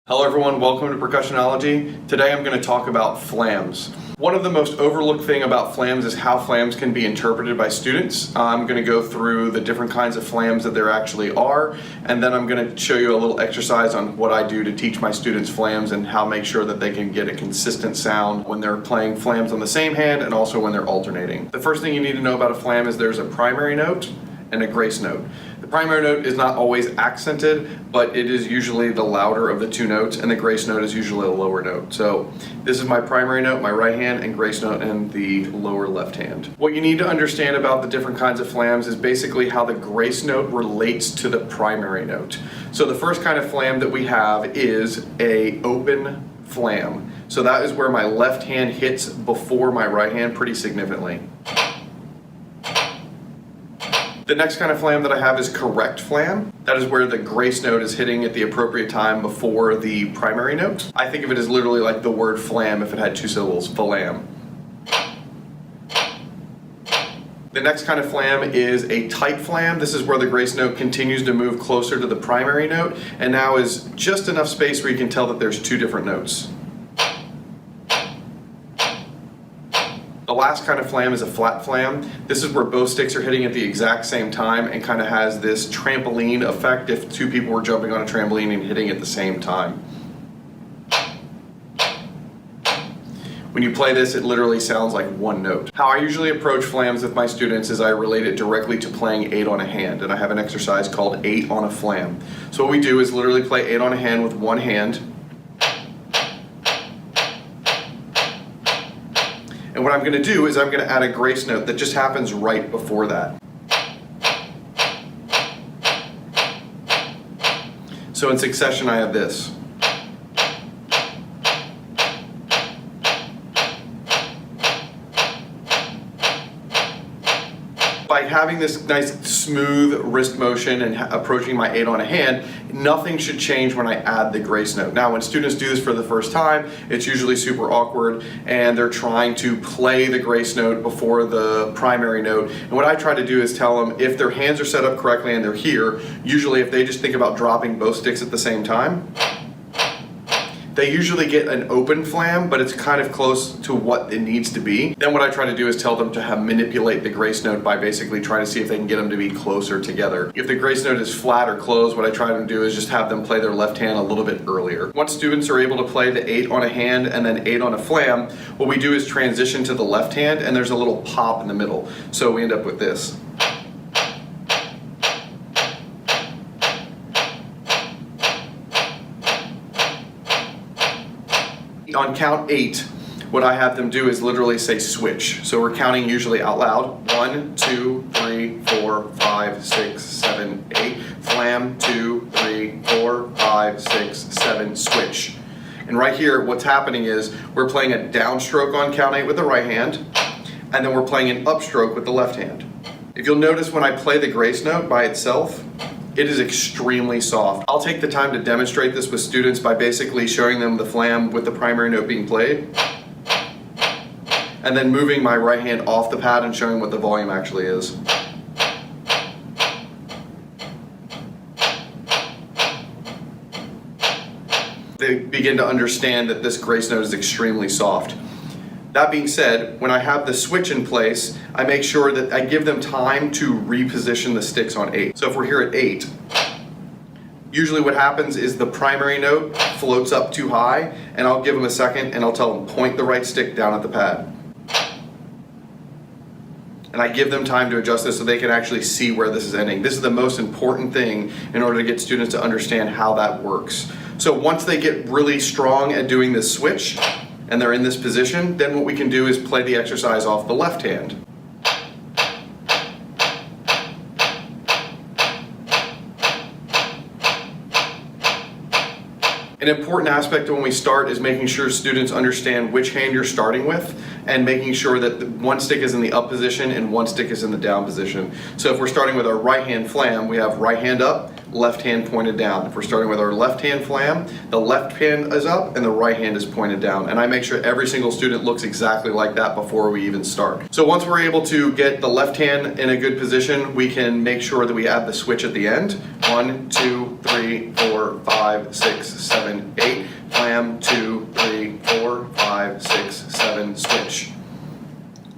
Hello everyone, welcome to Percussionology. Today I'm going to talk about flams. One of the most overlooked thing about flams is how flams can be interpreted by students. I'm going to go through the different kinds of flams that there actually are, and then I'm going to show you a little exercise on what I do to teach my students flams and how to make sure that they can get a consistent sound when they're playing flams on the same hand and also when they're alternating. The first thing you need to know about a flam is there's a primary note and a grace note. The primary note is not always accented, but it is usually the louder of the two notes, and the grace note is usually a lower note. So this is my primary note, my right hand, and grace note in the lower left hand. What you need to understand about the different kinds of flams is basically how the grace note relates to the primary note. So the first kind of flam that we have is an open flam. So that is where my left hand hits before my right hand pretty significantly. The next kind of flam that I have is correct flam. That is where the grace note is hitting at the appropriate time before the primary note. I think of it as literally like the word flam if it had two syllables, flam. The next kind of flam is a tight flam. This is where the grace note continues to move closer to the primary note and now is just enough space where you can tell that there's two different notes. The last kind of flam is a flat flam. This is where both sticks are hitting at the exact same time and kind of has this trampoline effect if two people were jumping on a trampoline and hitting at the same time. When you play this, it literally sounds like one note. How I usually approach flams with my students is I relate it directly to playing 8 on a hand, and I have an exercise called 8 on a flam. So what we do is literally play 8 on a hand with one hand. And what I'm going to do is I'm going to add a grace note that just happens right before that. So in succession I have this. By having this nice smooth wrist motion and approaching my 8 on a hand, nothing should change when I add the grace note. Now when students do this for the first time, it's usually super awkward and they're trying to play the grace note before the primary note. And what I try to do is tell them if their hands are set up correctly and they're here, usually if they just think about dropping both sticks at the same time, they usually get an open flam, but it's kind of close to what it needs to be. Then what I try to do is tell them to manipulate the grace note by basically trying to see if they can get them to be closer together. If the grace note is flat or closed, what I try to do is just have them play their left hand a little bit earlier. Once students are able to play the 8 on a hand and then 8 on a flam, what we do is transition to the left hand and there's a little pop in the middle. So we end up with this. On count 8, what I have them do is literally say switch. So we're counting usually out loud. 1, 2, 3, 4, 5, 6, 7, 8. Flam, 2, 3, 4, 5, 6, 7, switch. And right here, what's happening is we're playing a downstroke on count 8 with the right hand, and then we're playing an upstroke with the left hand. If you'll notice when I play the grace note by itself, it is extremely soft. I'll take the time to demonstrate this with students by basically showing them the flam with the primary note being played, and then moving my right hand off the pad and showing what the volume actually is. They begin to understand that this grace note is extremely soft. That being said, when I have the switch in place, I make sure that I give them time to reposition the sticks on 8. So if we're here at 8, usually what happens is the primary note floats up too high, and I'll give them a second and I'll tell them point the right stick down at the pad. And I give them time to adjust this so they can actually see where this is ending. This is the most important thing in order to get students to understand how that works. So once they get really strong at doing this switch, and they're in this position, then what we can do is play the exercise off the left hand. An important aspect when we start is making sure students understand which hand you're starting with and making sure that one stick is in the up position and one stick is in the down position. So if we're starting with our right hand flam, we have right hand up, left hand pointed down. If we're starting with our left hand flam, the left hand is up and the right hand is pointed down. And I make sure every single student looks exactly like that before we even start. So once we're able to get the left hand in a good position, we can make sure that we add the switch at the end. 1, 2, 3, 4, 5, 6, 7, 8. flam, 2, 3, 4, 5, 6, 7, switch.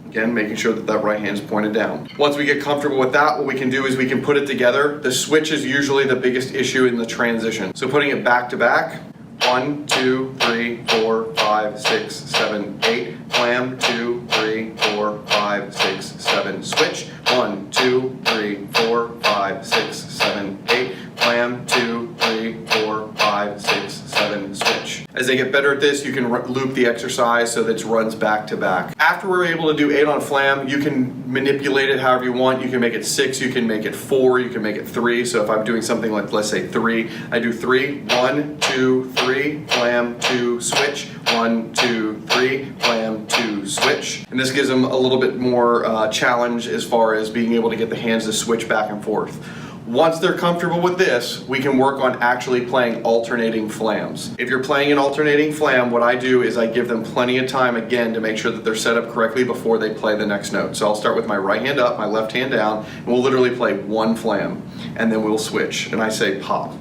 Again, making sure that that right hand is pointed down. Once we get comfortable with that, what we can do is we can put it together. The switch is usually the biggest issue in the transition. So putting it back to back, 1, 2, 3, 4, 5, 6, 7, 8, flam, 2, 3, 4, 5, 6, 7, switch, 1, 2, 3, 4, 5, 6, 7, 8, flam, 2, 3, 4, 5, 6, 7, switch. As they get better at this, you can loop the exercise so that it runs back to back. After we're able to do 8 on flam, you can manipulate it however you want. You can make it 6, you can make it 4, you can make it 3. So if I'm doing something like, let's say 3, I do 3, 1, 2, 3, flam, 2, switch, 1, 2, 3, flam, 2, switch. And this gives them a little bit more challenge as far as being able to get the hands to switch back and forth. Once they're comfortable with this, we can work on actually playing alternating flams. If you're playing an alternating flam, what I do is I give them plenty of time again to make sure that they're set up correctly before they play the next note. So I'll start with my right hand up, my left hand down, and we'll literally play one flam, and then we'll switch, and I say pop.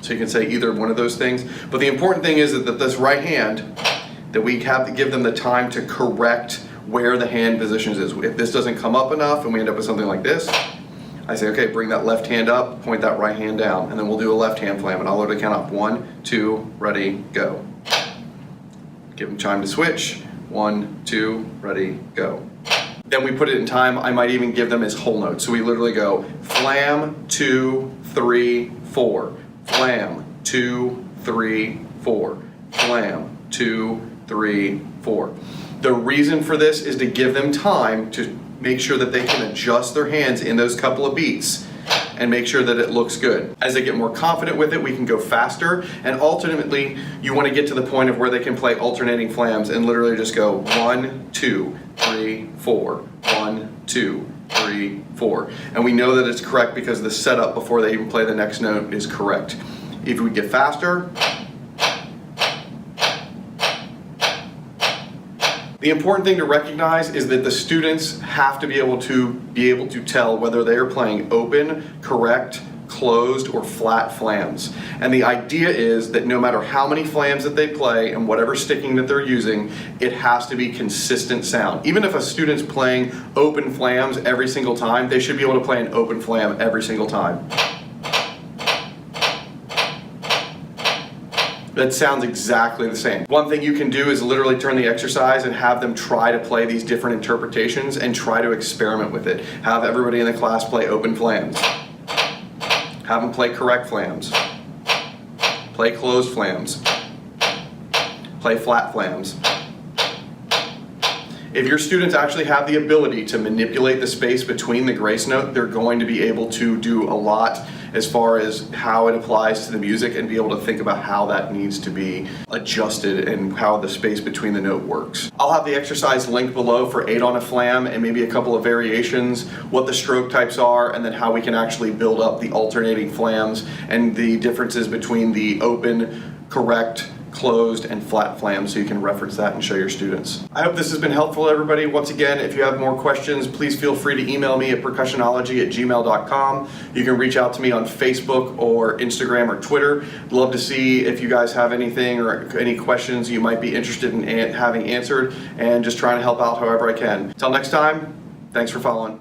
So you can say either one of those things, but the important thing is that this right hand, that we have to give them the time to correct where the hand positions is. If this doesn't come up enough and we end up with something like this, I say, okay, bring that left hand up, point that right hand down, and then we'll do a left hand flam, and I'll literally count up 1, 2, ready, go. Give them time to switch. 1, 2, ready, go. Then we put it in time. I might even give them as whole notes. So we literally go flam, 2, 3, 4. Flam, 2, 3, 4. Flam, 2, 3, 4. The reason for this is to give them time to make sure that they can adjust their hands in those couple of beats and make sure that it looks good. As they get more confident with it, we can go faster, and ultimately you want to get to the point of where they can play alternating flams and literally just go 1, 2, 3, 4, 1, 2, 3, 4. And we know that it's correct because the setup before they even play the next note is correct. If we get faster, the important thing to recognize is that the students have to be able to tell whether they are playing open, correct, closed, or flat flams. And the idea is that no matter how many flams that they play and whatever sticking that they're using, it has to be consistent sound. Even if a student's playing open flams every single time, they should be able to play an open flam every single time. That sounds exactly the same. One thing you can do is literally turn the exercise and have them try to play these different interpretations and try to experiment with it. Have everybody in the class play open flams. Have them play correct flams. Play closed flams. Play flat flams. If your students actually have the ability to manipulate the space between the grace note, they're going to be able to do a lot as far as how it applies to the music and be able to think about how that needs to be adjusted and how the space between the note works. I'll have the exercise linked below for 8 on a flam and maybe a couple of variations, what the stroke types are, and then how we can actually build up the alternating flams and the differences between the open, correct, closed, and flat flams, so you can reference that and show your students. I hope this has been helpful, everybody. Once again, if you have more questions, please feel free to email me at percussionology@gmail.com. You can reach out to me on Facebook or Instagram or Twitter. I'd love to see if you guys have anything or any questions you might be interested in having answered, and just trying to help out however I can. Till next time, thanks for following.